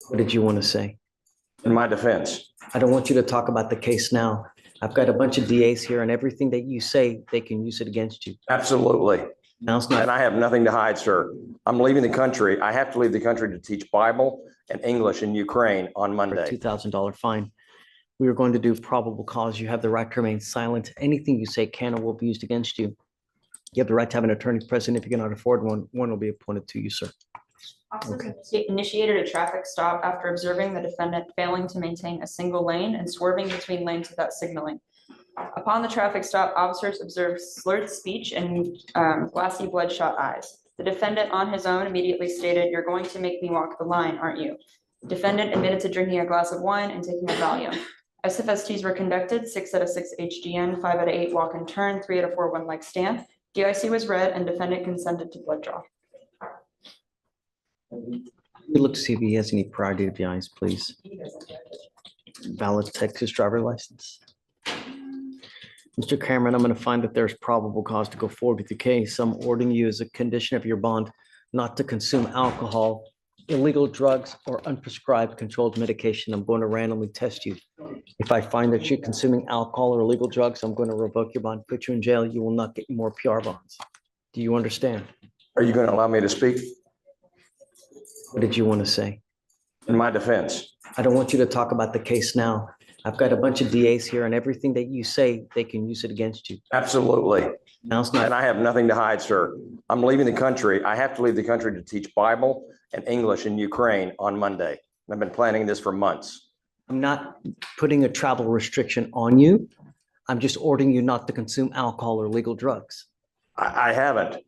What did you want to say? In my defense, I don't want you to talk about the case now. I've got a bunch of DAs here and everything that you say, they can use it against you. absolutely. Now it's And not, I have nothing to hide, sir. I'm leaving the country. I have to leave the country to teach Bible and English in Ukraine on a Monday. $2,000 fine. We are going to do probable cause. You have the right to remain silent. Anything you say can or will be used against you. You have the right to have an attorney present. If you cannot afford one, one will be appointed to you, sir. Officers initiated a traffic stop after observing the defendant failing to maintain a single lane and swerving between lanes without signaling. Upon the traffic stop, officers observed slurred speech and glassy bloodshot eyes. The defendant on his own immediately stated, "You're going to make me walk the line, aren't you?" The defendant admitted to drinking a glass of wine and taking a Valium. SFSTs were conducted, 6 out of 6 HGN, 5 out of 8 walk and turn, 3 out of 4 one-leg stand. DIC was read and defendant consented to blood draw. We look to see if he has any prior DWIs, please. Valid Texas driver license. Mr. Cameron, I'm going to find that there's probable cause to go forward with the case. I'm ordering you as a condition of your bond not to consume alcohol, illegal drugs, or unprescribed controlled medication. I'm going to randomly test you. If I find that you're consuming alcohol or illegal drugs, I'm going to revoke your bond, put you in jail. You will not get more PR bonds. Do you understand? Are you going to allow me to speak? What did you want to say? In my defense, I don't want you to talk about the case now. I've got a bunch of DAs here and everything that you say, they can use it against you. absolutely. Now it's And not, I have nothing to hide, sir. I'm leaving the country. I have to leave the country to teach Bible and English in Ukraine on Monday. I've been planning this for months. I'm not putting a travel restriction on you. I'm just ordering you not to consume alcohol or illegal drugs. I haven't.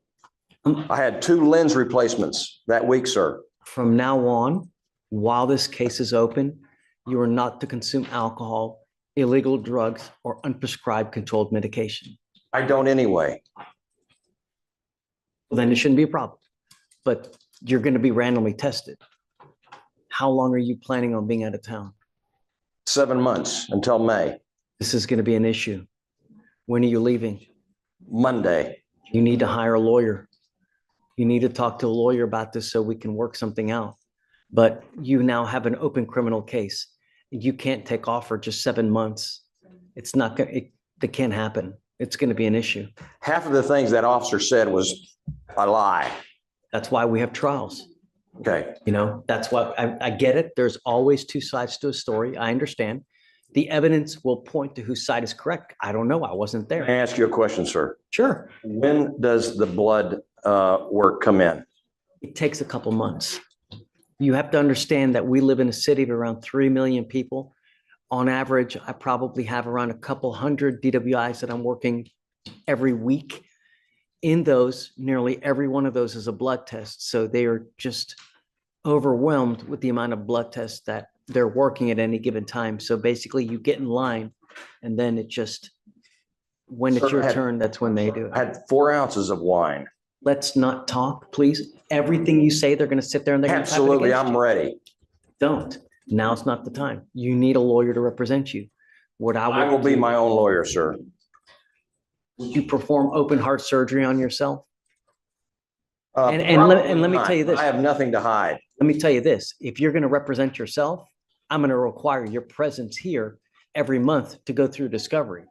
Um, I had 2 lens replacements that week, sir. From now on, while this case is open, you are not to consume alcohol, illegal drugs, or unprescribed controlled medication. I don't anyway. Well, then it shouldn't be a problem, but you're going to be randomly tested. How long are you planning on being out of town? 7 months until May, This is going to be an issue. When are you leaving? Monday. You need to hire a lawyer. You need to talk to a lawyer about this so we can work something out. But you now have an open criminal case. You can't take off for just 7 months. It's not going, it can't happen. It's going to be an issue. Half of the things that officer said was a lie. That's why we have trials. Okay. You know, that's why I get it. There's always 2 sides to a story. I understand. The evidence will point to whose side is correct. I don't know. I wasn't May I there. ask you a question, sir? Sure. When does the blood work come in? It takes a couple months. You have to understand that we live in a city of around 3 million people. On average, I probably have around a couple hundred DWIs that I'm working every week. In those, nearly every one of those is a blood test. So they are just overwhelmed with the amount of blood tests that they're working at any given time. So basically you get in line and then it just, when it's Sir, your I had- turn, that's when they do I it. had 4 ounces of wine. Let's not talk, please. Everything you say, they're going to sit there and they're going to type it Absolutely, against I'm you. ready. Don't. Now's not the time. You need a lawyer to represent you. What I will be my own lawyer, sir. Would you perform open heart surgery on yourself? Uh, And let me probably tell you not. this. I have nothing to hide. Let me tell you this. If you're going to represent yourself, I'm going to require your presence here every month to go through discovery.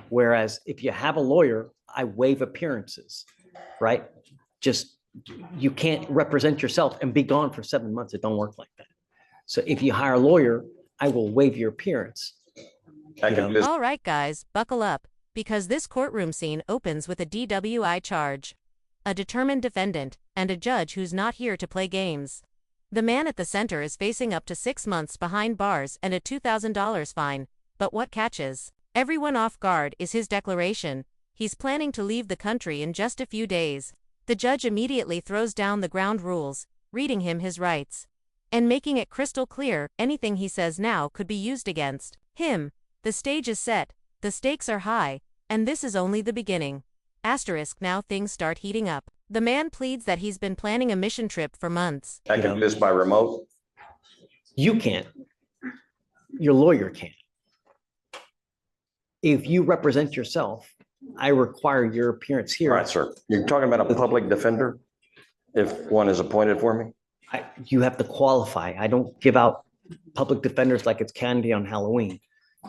Whereas if you have a lawyer, I waive appearances, right? Just, you can't represent yourself and be gone for 7 months. It don't work like that. So if you hire a lawyer, I will waive your appearance. I can visit. All right, guys, buckle up, because this courtroom scene opens with a DWI charge, a determined defendant, and a judge who's not here to play games. The man at the center is facing up to 6 months behind bars and a $2,000 fine, but what catches everyone off guard is his declaration. He's planning to leave the country in just a few days. The judge immediately throws down the ground rules, reading him his rights, and making it crystal clear anything he says now could be used against him. The stage is set, the stakes are high, and this is only the beginning. Asterisk, now things start heating up. The man pleads that he's been planning a mission trip for months. I can do this by remote. You can't. Your lawyer can. If you represent yourself, I require your appearance All here. right, sir. You're talking about a public defender? If one is appointed for me? You have to qualify. I don't give out public defenders like it's candy on Halloween.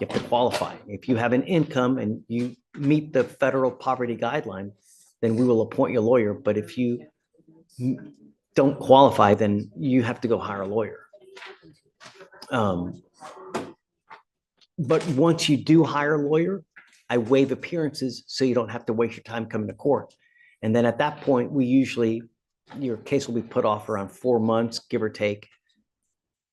You have to qualify. If you have an income and you meet the federal poverty guideline, then we will appoint you a lawyer. But if you don't qualify, then you have to go hire a lawyer. But once you do hire a lawyer, I waive appearances so you don't have to waste your time coming to court. And then at that point, your case will be put off around 4 months, give or take.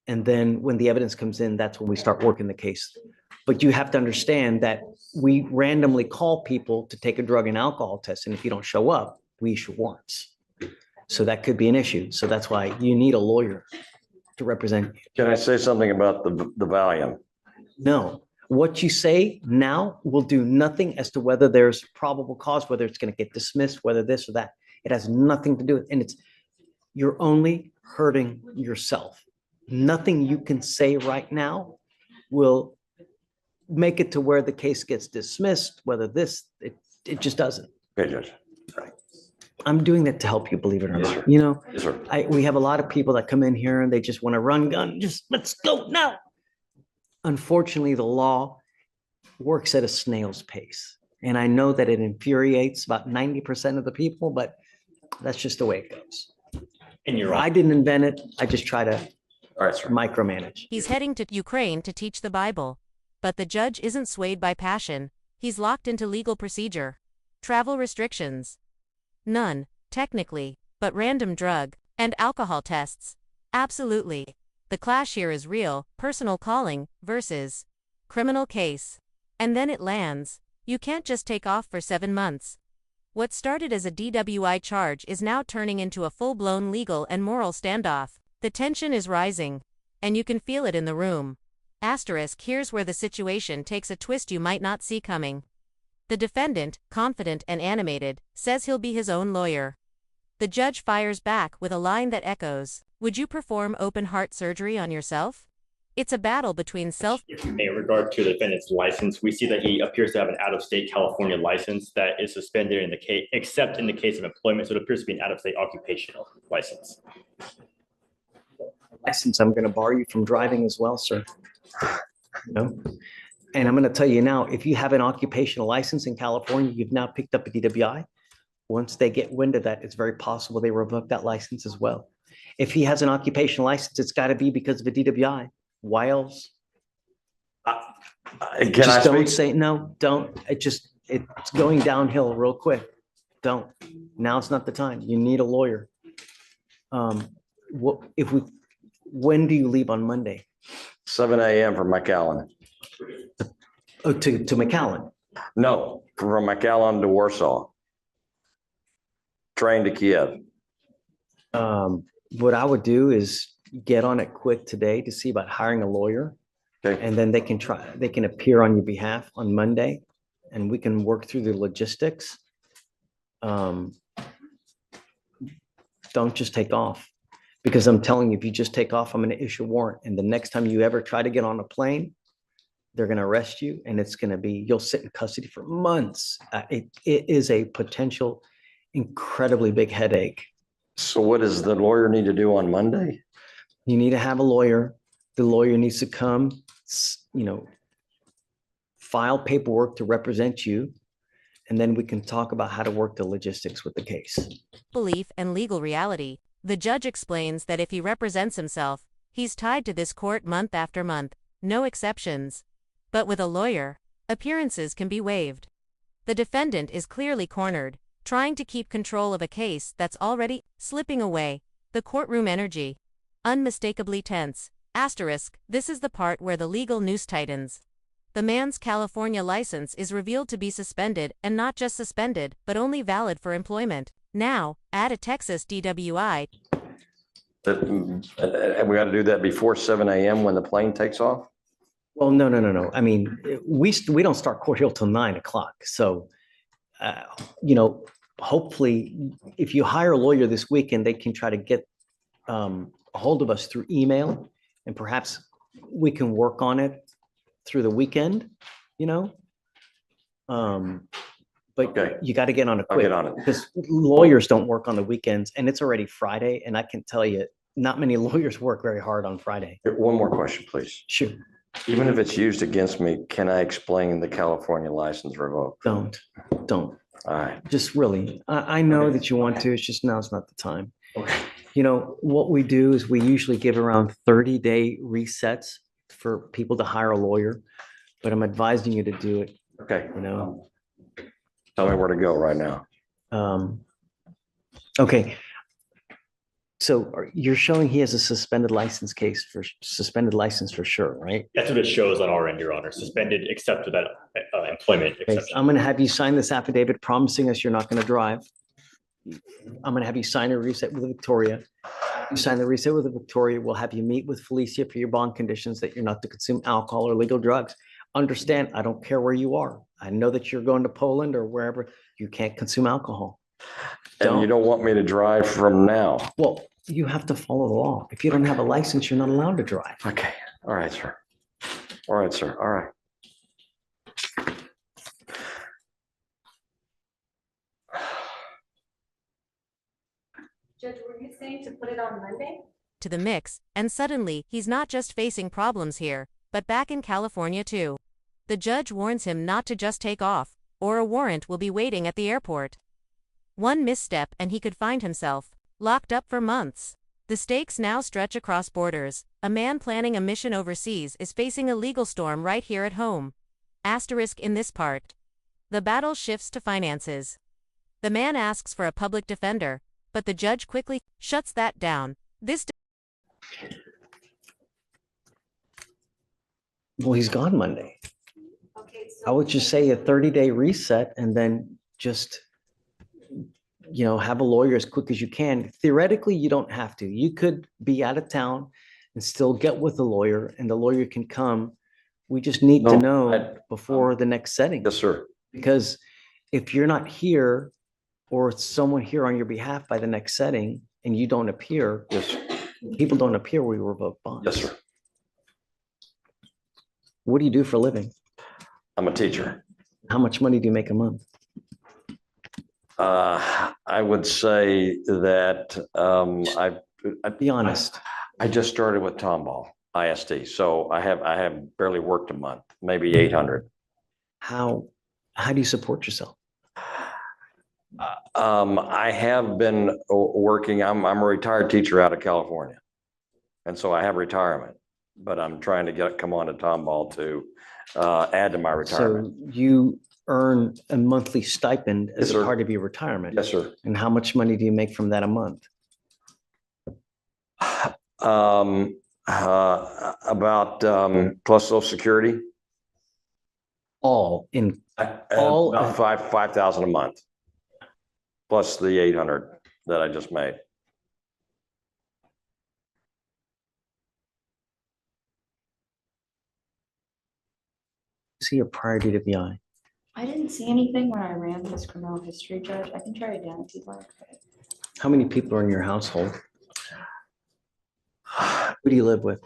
And then when the evidence comes in, that's when we start working the case. But you have to understand that we randomly call people to take a drug and alcohol test. And if you don't show up, we issue warrants. So that could be an issue. So that's why you need a lawyer to represent you. Can I say something about the Valium? No, what you say now will do nothing as to whether there's probable cause, whether it's going to get dismissed, whether this or that. It has nothing to do with, and you're only hurting yourself. Nothing you can say right now will make it to where the case gets dismissed, whether it just doesn't. Okay, Judge. I'm doing that to help you, believe it or Yes, not. sir. You know, Yes, sir. we have a lot of people that come in here and they just want to run gun. Just let's go now. Unfortunately, the law works at a snail's pace. And I know that it infuriates about 90% of the people, but that's just the way it goes. And you're I right. didn't invent it. I just try to All right, sir. micromanage. He's heading to Ukraine to teach the Bible. But the judge isn't swayed by passion. He's locked into legal procedure. Travel restrictions. None, technically, but random drug and alcohol tests. Absolutely. The clash here is real, personal calling versus criminal case. And then it lands. You can't just take off for 7 months. What started as a DWI charge is now turning into a full-blown legal and moral standoff. The tension is rising. And you can feel it in the room. Asterisk, here's where the situation takes a twist you might not see coming. The defendant, confident and animated, says he'll be his own lawyer. The judge fires back with a line that echoes, "Would you perform open-heart surgery on yourself?" It's a battle between If you may, in regard to the defendant's license, we see that he appears to have an out-of-state California license that is suspended in the case, except in the case of employment. So it appears to be an out-of-state occupational license. License, I'm going to bar you from driving as well, sir. No. And I'm going to tell you now, if you have an occupational license in California, you've now picked up a DWI. Once they get wind of that, it's very possible they revoke that license as well. If he has an occupational license, it's got to be because of a DWI. Why else? Can I Just don't speak? say, no, don't. It's going downhill real quick. Don't. Now's not the time. You need a lawyer. When do you leave on Monday? 7 a.m. from McAllen. Oh, to McAllen. No, from McAllen to Warsaw. Train to Kiev. What I would do is get on it quick today to see about hiring a lawyer. Okay. And then they can appear on your behalf on Monday and we can work through the logistics. Don't just take off, because I'm telling you, if you just take off, I'm going to issue a warrant. And the next time you ever try to get on a plane, they're going to arrest you and it's going to be, you'll sit in custody for months. It is a potential incredibly big headache. So what does the lawyer need to do on Monday? You need to have a lawyer. The lawyer needs to come, file paperwork to represent you. And then we can talk about how to work the logistics with the case. belief and legal reality. The judge explains that if he represents himself, he's tied to this court month after month, no exceptions. But with a lawyer, appearances can be waived. The defendant is clearly cornered, trying to keep control of a case that's already slipping away. The courtroom energy, unmistakably tense. Asterisk, this is the part where the legal noose tightens. The man's California license is revealed to be suspended, and not just suspended, but only valid for employment. Now, add a Texas DWI. And we got to do that before 7 a.m. when the plane takes off? Well, no. I mean, we don't start court here till 9 o'clock. So, hopefully if you hire a lawyer this weekend, they can try to get a hold of us through email, and perhaps we can work on it through the weekend, but Okay. you got to get on it I'll quick, get on it. because lawyers don't work on the weekends, and it's already Friday. And I can tell you, not many lawyers work very hard on Friday. One more question, please. Sure, Even if it's used against me, can I explain the California license revoked? don't. All right. Just really, I know Okay. that you want to, it's just now's not the time. Okay. You know, what we do is we usually give around 30-day resets for people to hire a lawyer, but I'm advising you to do it, Okay. you know? Tell me where to go right now. Okay. So you're showing he has a suspended license for sure, right? That's what it shows on our end, Your Honor, suspended except for that employment Okay, exception. I'm gonna have you sign this affidavit promising us you're not gonna drive. I'm gonna have you sign a reset with Victoria. You sign the reset with Victoria, we'll have you meet with Felicia for your bond conditions that you're not to consume alcohol or illegal drugs. Understand, I don't care where you are. I know that you're going to Poland or wherever, you can't consume alcohol. And you don't want me to drive from now? Well, you have to follow the law. If you don't have a license, you're not allowed to drive. Okay. All right, sir. All right, sir. All right. Judge, were you saying to put it on Monday? To the mix, and suddenly, he's not just facing problems here, but back in California too. The judge warns him not to just take off, or a warrant will be waiting at the airport. One misstep and he could find himself locked up for months. The stakes now stretch across borders. A man planning a mission overseas is facing a legal storm right here at home. Asterisk in this part. The battle shifts to finances. The man asks for a public defender, but the judge quickly shuts that down. Well, he's gone Monday. Okay, I would just say a 30-day reset and then just, you know, have a lawyer as quick as you can. Theoretically, you don't have to. You could be out of town and still get with a lawyer and the lawyer can come. We just need to No, know before the next setting. Yes, sir. Because if you're not here or it's someone here on your behalf by the next setting and you don't appear, Yes, people don't appear, we revoke bonds. yes, sir. What do you do for a living? I'm a teacher. How much money do you make a month? I would say that Be honest. I just started with Tomball ISD, so I have barely worked a month, maybe 800. How do you support yourself? I have been working. I'm a retired teacher out of California, and so I have retirement. But I'm trying to come on to Tomball to add to my retirement. So you earn a monthly stipend Yes, as a sir. part of your retirement. Yes, sir. And how much money do you make from that a month? About plus Social Security. All in, All About 5,000 a month, plus the 800 that I just made. see a prior DWI. I didn't see anything when I ran this criminal history, Judge. I can try again if you'd like. How many people are in your household? Who do you live with?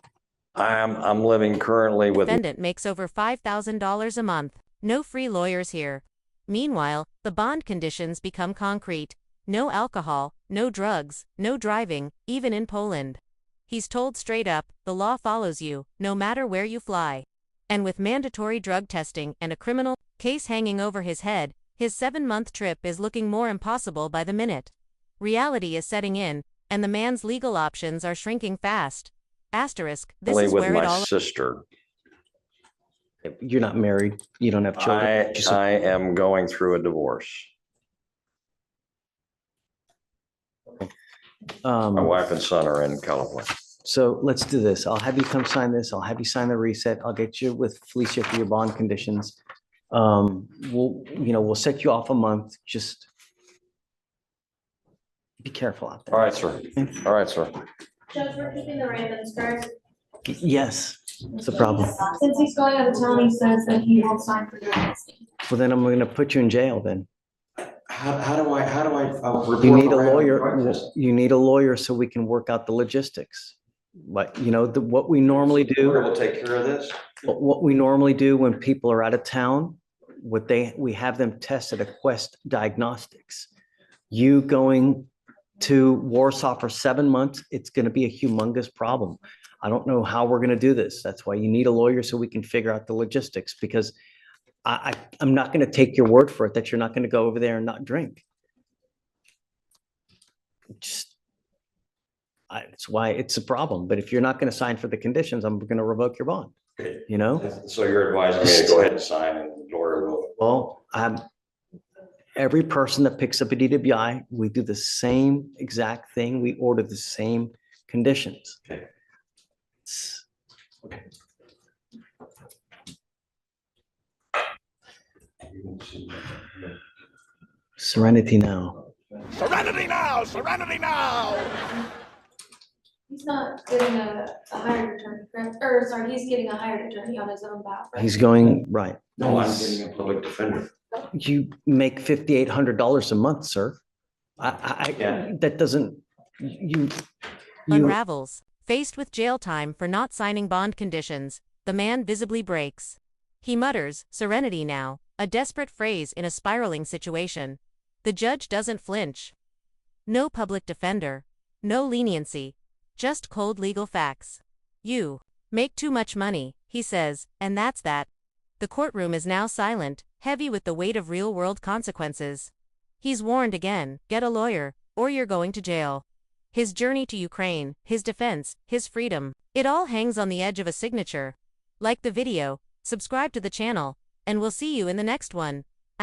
I'm living currently with. Defendant makes over $5,000 a month. No free lawyers here. Meanwhile, the bond conditions become concrete. No alcohol, no drugs, no driving, even in Poland. He's told straight up, the law follows you, no matter where you fly. And with mandatory drug testing and a criminal case hanging over his head, his 7-month trip is looking more impossible by the minute. Reality is setting in, and the man's legal options are shrinking fast. Asterisk, this is with where my it all... sister. You're not married. You don't have children. I am going through a divorce. My wife and son are in California. So let's do this. I'll have you come sign this. I'll have you sign the reset. I'll get you with Felicia for your bond conditions. We'll set you off a month. Just be careful out there. All right, sir. All right, sir. Judge, we're keeping the randoms first. Yes, it's a problem. Since he's going out of town, he says that he won't sign for your listing. Well, then I'm going to put you in jail then. How do I You need a lawyer. You need a lawyer so we can work out the logistics. But what we normally do. Will take care of this. What we normally do when people are out of town, we have them tested at Quest Diagnostics. You going to Warsaw for 7 months, it's going to be a humongous problem. I don't know how we're going to do this. That's why you need a lawyer so we can figure out the logistics, because I'm not going to take your word for it that you're not going to go over there and not drink. Just, it's why it's a problem. But if you're not going to sign for the conditions, I'm going to revoke your bond, Okay. you know? So you're advising me to go ahead and sign and the lawyer will. Well, every person that picks up a DWI, we do the same exact thing. We order the same conditions. Okay. Okay. Serenity now. Serenity now! Serenity now! He's not getting a hired attorney, correct? Or sorry, he's getting a hired attorney on his own behalf, right? He's going, right. No, I'm getting a public defender. You make $5,800 a month, sir. Yeah. That doesn't, you, Unravels. Faced with jail time for not signing bond conditions, the man visibly breaks. He mutters, "Serenity now," a desperate phrase in a spiraling situation. The judge doesn't flinch. No public defender. No leniency. Just cold legal facts. "You make too much money," he says, and that's that. The courtroom is now silent, heavy with the weight of real-world consequences. He's warned again, get a lawyer, or you're going to jail. His journey to Ukraine, his defense, his freedom, it all hangs on the edge of a signature. Like the video, subscribe to the channel, and we'll see you in the next one. *.